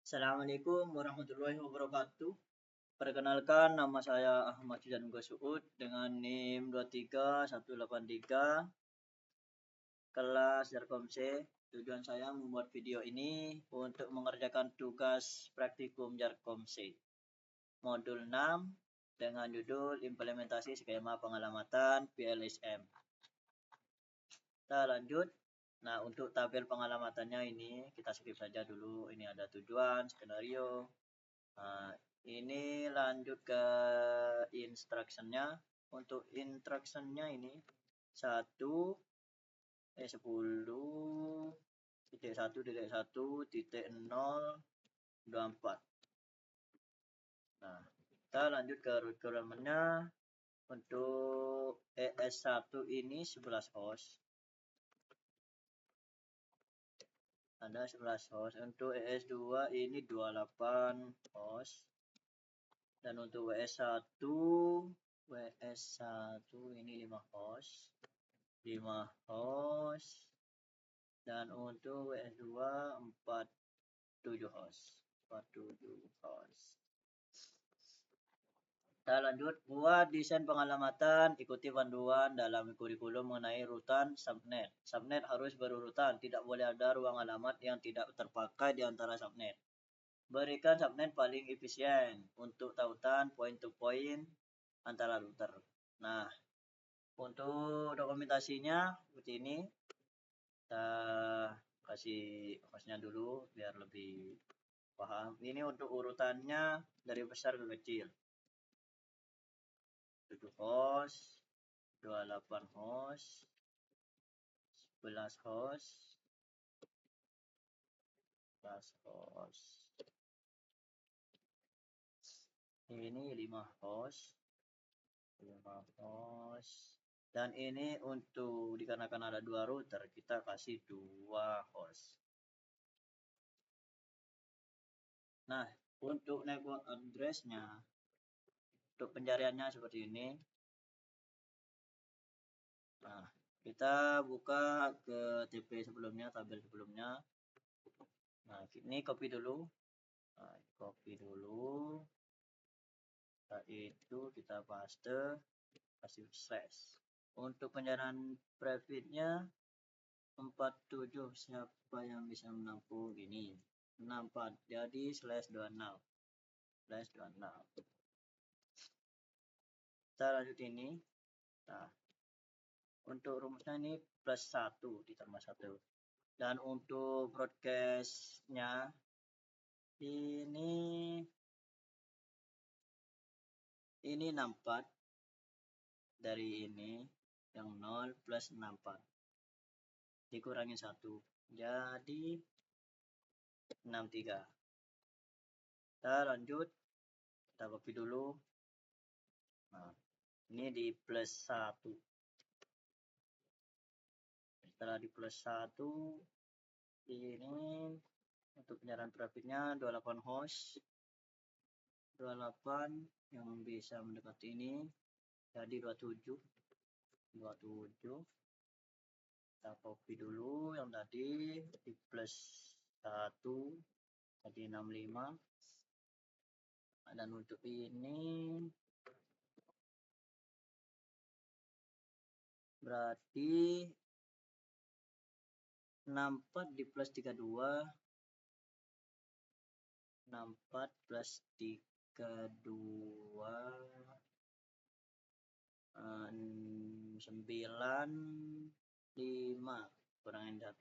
Assalamualaikum warahmatullahi wabarakatuh. Perkenalkan, nama saya Ahmad Januga Suud dengan NIM 23183 kelas Jarkom C. Tujuan saya membuat video ini untuk mengerjakan tugas praktikum Jarkom C modul 6 dengan judul implementasi skema pengalamatan PLSM. Kita lanjut. Nah, untuk tabel pengalamatannya ini kita skip saja dulu. Ini ada tujuan, skenario. Nah, ini lanjut ke instructionnya. Untuk instructionnya ini 10.1.1.024. Nah, kita lanjut ke requirement-nya. Untuk ES1 ini 11 host. Ada 11 host. Untuk ES2 ini 28 host. Dan untuk WS1 ini 5 host. 5 host. Dan untuk WS2 47 host. 47 host. Kita lanjut, buat desain pengalamatan, ikuti panduan dalam kurikulum mengenai rutan subnet. Subnet harus berurutan, tidak boleh ada ruang alamat yang tidak terpakai di antara subnet. Berikan subnet paling efisien untuk tautan point to point antara router. Nah, untuk dokumentasinya seperti ini. Kita kasih hostnya dulu biar lebih paham. Ini untuk urutannya dari besar ke kecil. 7 host, 28 host, 11 host, 11 host. Ini 5 host, 5 host. Dan ini untuk dikarenakan ada 2 router, kita kasih 2 host. Nah, untuk network address-nya, untuk pencariannya seperti ini. Nah, kita buka ke TP sebelumnya, tabel sebelumnya. Nah, ini copy dulu. Nah, copy dulu. Setelah itu kita paste, kasih slash. Untuk pencarian private-nya 47, siapa yang bisa menampung ini? 64, jadi slash 26. Slash 26. Kita lanjut ini. Nah, untuk rumusnya ini plus 1 ditambah 1. Dan untuk broadcast-nya ini 64 dari ini yang 0 plus 64 dikurangi 1 jadi 63. Kita lanjut, kita copy dulu. Nah, ini di plus 1. Setelah di plus 1 ini untuk penyerahan trafficnya 28 host, 28 yang bisa mendekati ini jadi 27. Kita copy dulu yang tadi di plus 1 jadi 65. Dan untuk ini berarti 64 di plus 32, 64 plus 32 95 kurangin 1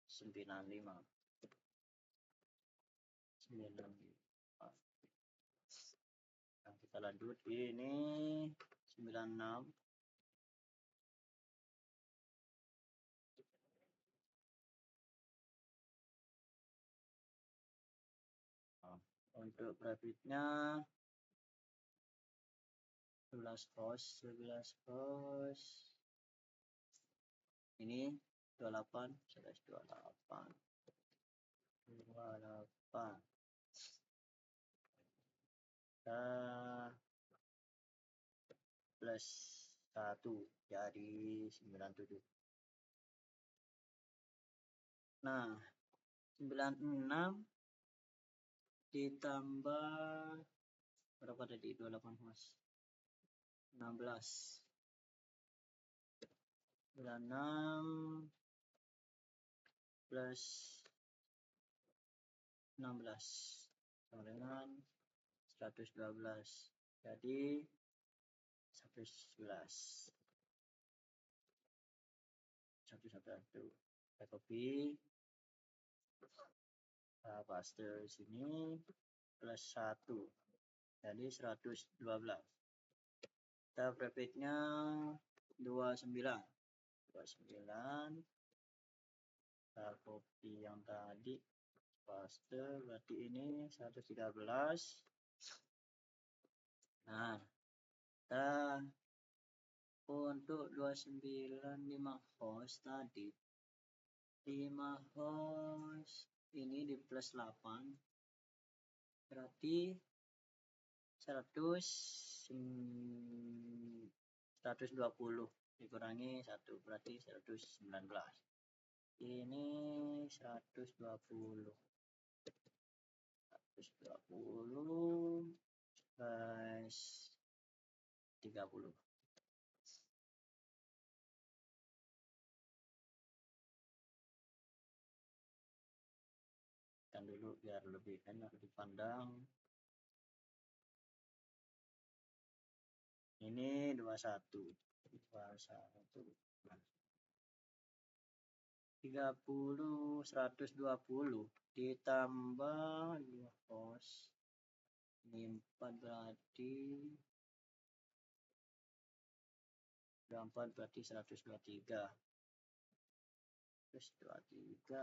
95. Nah, kita lanjut ini 96. Nah, untuk private-nya 11 host, ini 28 slash 28 plus 1 jadi 97. Nah, 96 ditambah berapa tadi? 28 Mas. 16. 96 plus 16 sama dengan 112. Jadi 111. 111. Kita copy. Kita paste di sini plus 1. Jadi 112. Kita bracketnya 29. 29. Kita copy yang tadi, paste, berarti ini 113. Nah, kita untuk 295 host tadi, 5 host ini di plus 8, berarti 120 dikurangi 1, berarti 119. Ini 120 plus 30. Kan dulu biar lebih enak dipandang. Ini 21. 30, 120 ditambah 2 cos. Ini 4 berarti 24 berarti 123. Terus 23.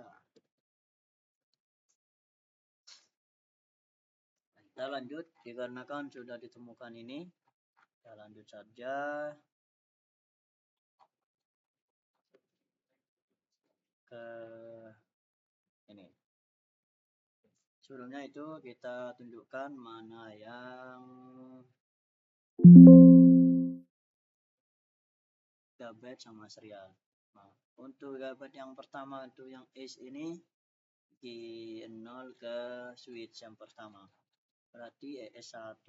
Kita lanjut, dikarenakan sudah ditemukan ini, kita lanjut saja. Ke ini. Sebelumnya itu kita tunjukkan mana yang gigabyte sama serial. Nah, untuk gigabyte yang pertama itu yang S ini di 0 ke switch yang pertama. Berarti ES1.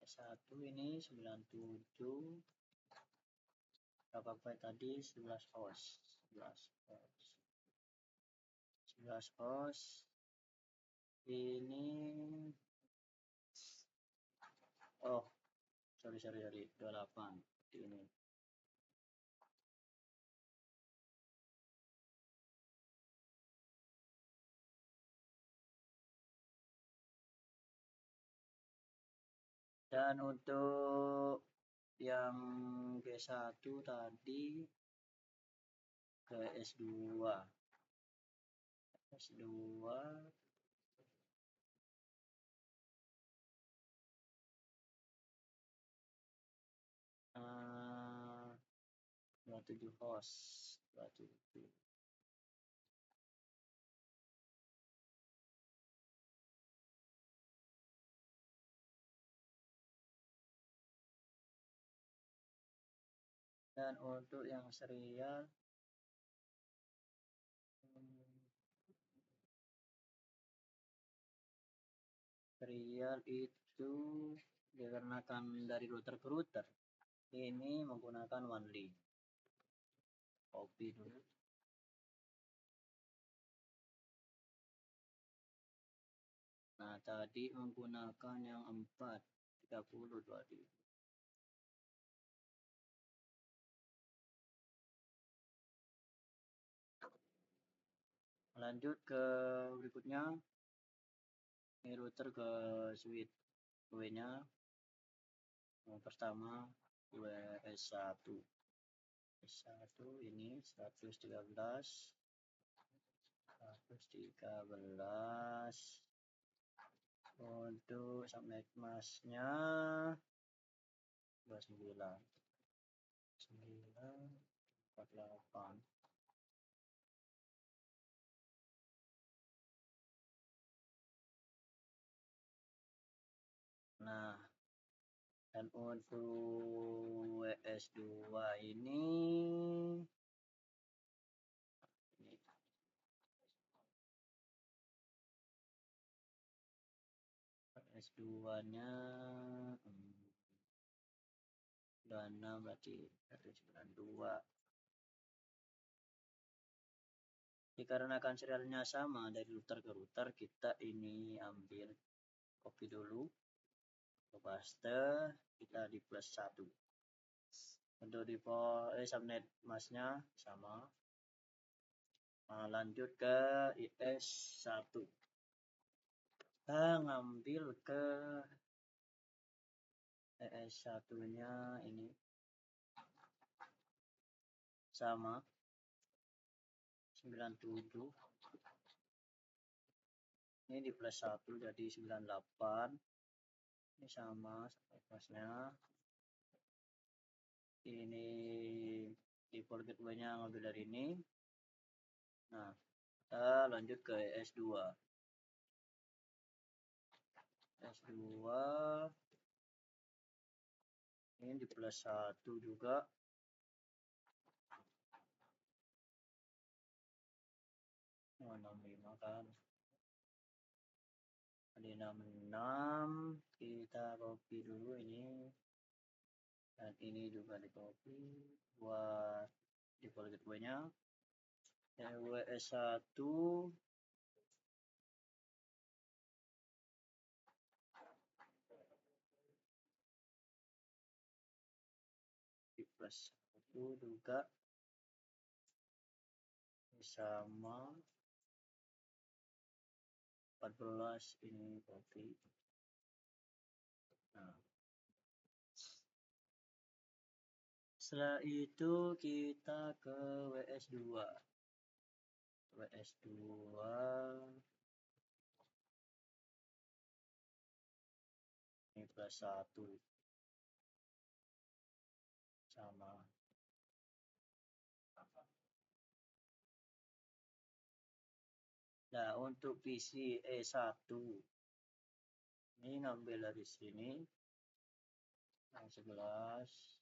ES1 ini 97. Berapa byte tadi? 11 host. 11 host. Ini sorry 28 ini. Dan untuk yang G1 tadi ke S2. S2 27 host. 27. Dan untuk yang serial itu dikarenakan dari router ke router ini menggunakan one-link. Copy dulu. Nah, tadi menggunakan yang 430 tadi. Lanjut ke berikutnya. Ini router ke switch W-nya. Yang pertama WS1. S1 ini 113. Untuk subnet masknya 29 948. Nah, dan untuk WS2 ini S2-nya 26 berarti 192. Dikarenakan serialnya sama dari router ke router, kita ini ambil copy dulu, ke paste, kita di plus 1. Untuk di subnet masnya sama. Lanjut ke IS1. Kita ngambil ke IS1-nya ini sama 97. Ini di plus 1 jadi 98. Ini sama pasnya. Ini default gateway-nya ngambil dari ini. Nah, kita lanjut ke S2. S2 ini di plus 1 juga. Oh, 65 kan. Ada 66, kita copy dulu ini. Dan ini juga di copy buat default gateway-nya. WS1 di plus 1 juga sama 14 ini copy. Nah, setelah itu kita ke WS2. WS2 ini plus 1 sama. Nah, untuk PC E1 ini ngambil dari sini yang 11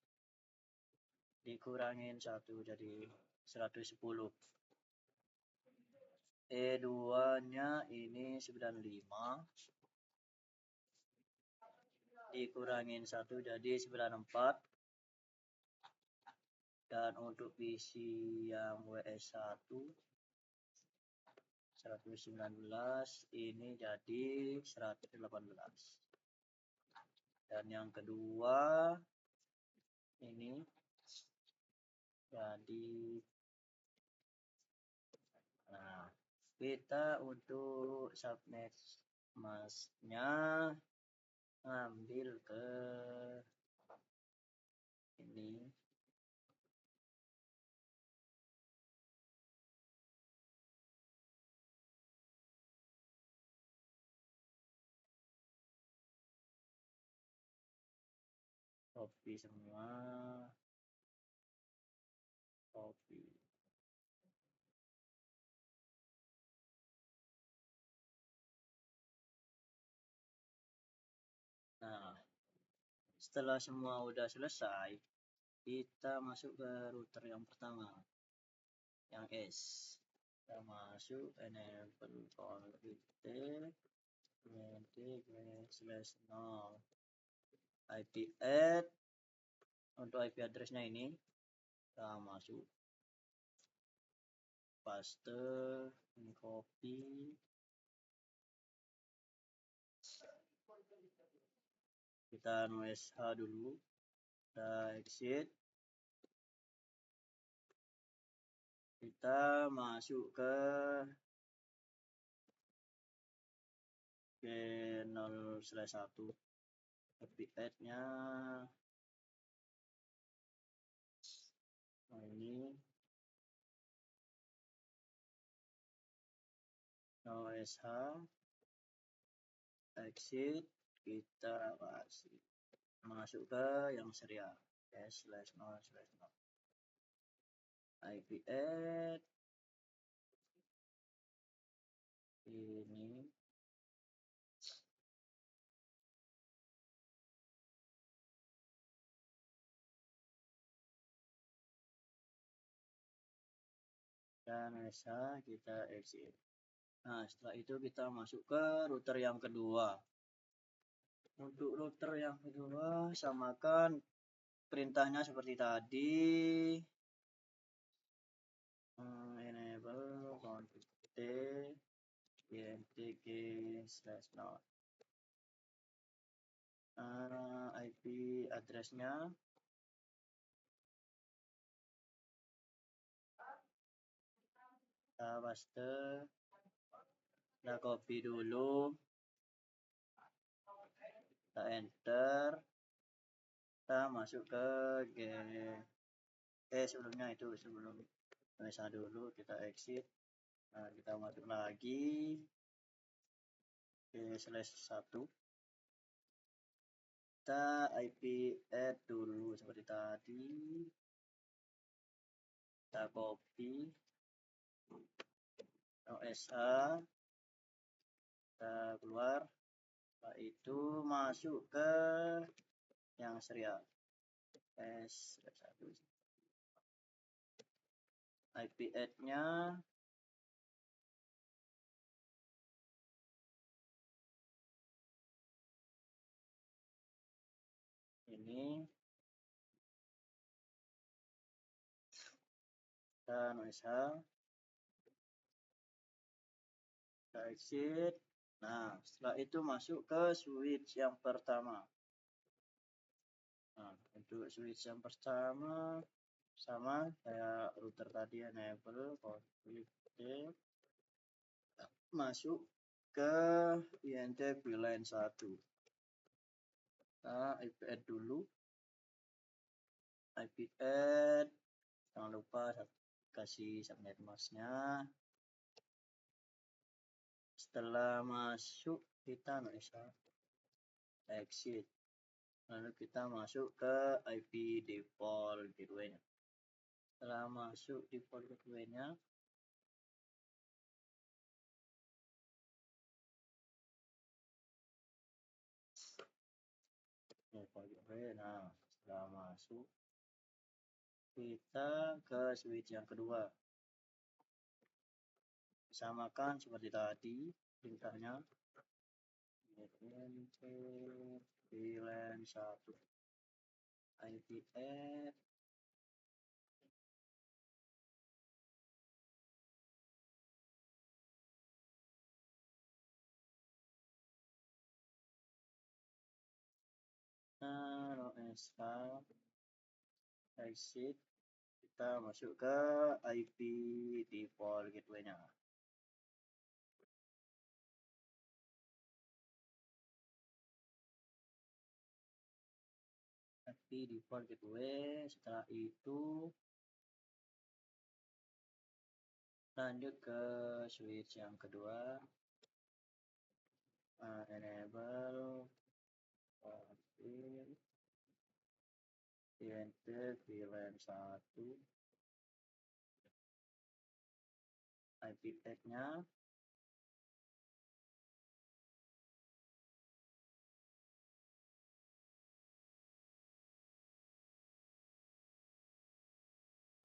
dikurangin 1 jadi 110. E2-nya ini 95 dikurangin 1 jadi 94. Dan untuk PC yang WS1 119 ini jadi 118. Dan yang kedua ini jadi, nah, kita untuk subnet masnya ngambil ke ini. Copy semua, copy. Nah, setelah semua udah selesai, kita masuk ke router yang pertama, yang S. Kita masuk enable config /0 IP add. Untuk IP address-nya ini kita masuk, paste, ini copy, kita sh dulu, kita exit, kita masuk ke G0/1 IP add-nya ini sh, exit, kita masuk ke yang serial S/0/0 IP add ini dan kita exit. Nah, setelah itu kita masuk ke router yang kedua. Untuk router yang kedua, samakan perintahnya seperti tadi. Enable config intg slash node. IP address-nya kita paste, kita copy dulu, kita enter, kita masuk ke sebelumnya itu sebelum bisa dulu kita exit. Nah, kita masuk lagi ke /1, kita IP add dulu seperti tadi, kita copy OSH, kita keluar, setelah itu masuk ke yang serial S1, IP add-nya ini, dan OSH, kita exit. Nah, setelah itu masuk ke switch yang pertama. Nah, untuk switch yang pertama sama kayak router tadi, enable config masuk ke INT VLAN 1. Nah, IP add dulu, IP add, jangan lupa kasih subnet mask-nya. Setelah masuk kita bisa exit, lalu kita masuk ke IP default gateway-nya. Setelah masuk default gateway-nya, nah setelah masuk kita ke switch yang kedua, samakan seperti tadi perintahnya, VLAN 1, IP add, OSH, exit, kita masuk ke IP default gateway-nya. IP default gateway, setelah itu lanjut ke switch yang kedua, enable config INT VLAN 1, IP tag-nya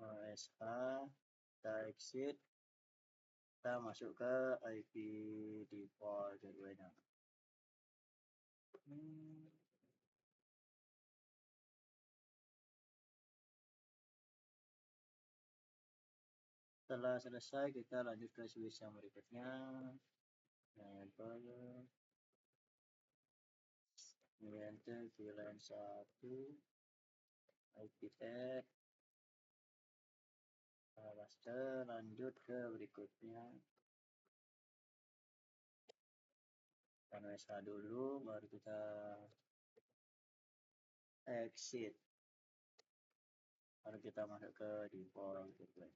OSH, kita exit, kita masuk ke IP default gateway-nya. Setelah selesai, kita lanjut ke switch yang berikutnya, enable INT VLAN 1, IP tag, paste, lanjut ke berikutnya, dan OSH dulu, baru kita exit, baru kita masuk ke default gateway.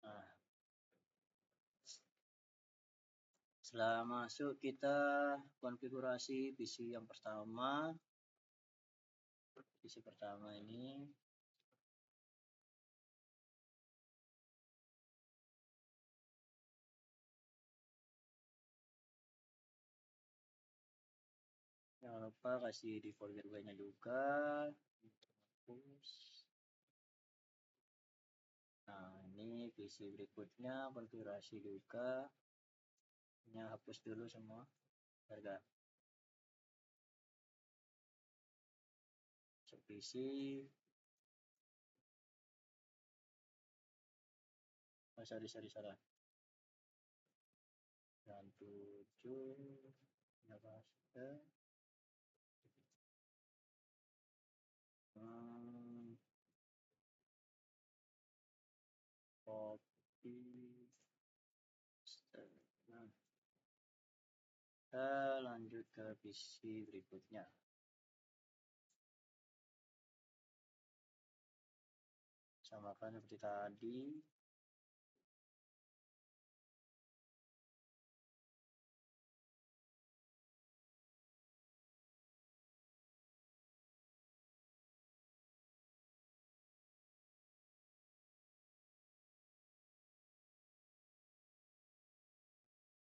Nah, setelah masuk, kita konfigurasi PC yang pertama. PC pertama ini jangan lupa kasih default gateway-nya juga. Nah, ini visi berikutnya konfigurasi juga. Ini hapus dulu semua harga. Visi. Oh, sorry. Salah. Dan 7. Copy. Nah, kita lanjut ke visi berikutnya. Samakan seperti tadi.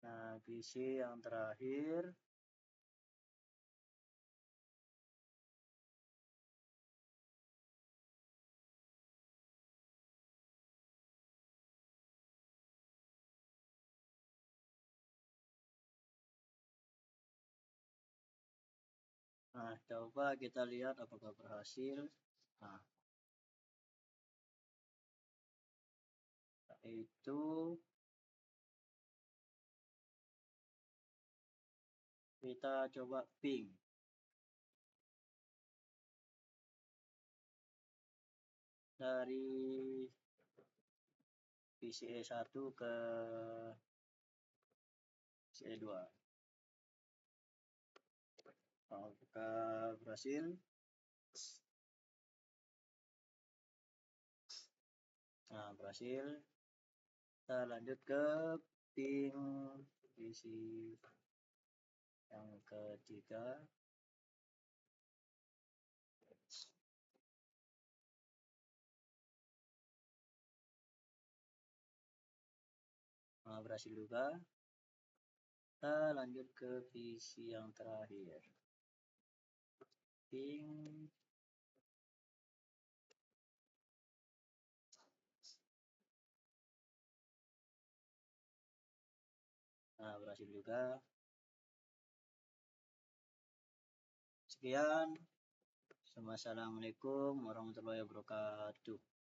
Nah, visi yang terakhir. Nah, coba kita lihat apakah berhasil. Nah, itu kita coba ping dari visi E1 ke visi E2. Apakah berhasil? Nah, berhasil. Kita lanjut ke ping visi yang ketiga. Nah, berhasil juga. Kita lanjut ke visi yang terakhir. Ping. Nah, berhasil juga. Sekian. Assalamualaikum warahmatullahi wabarakatuh.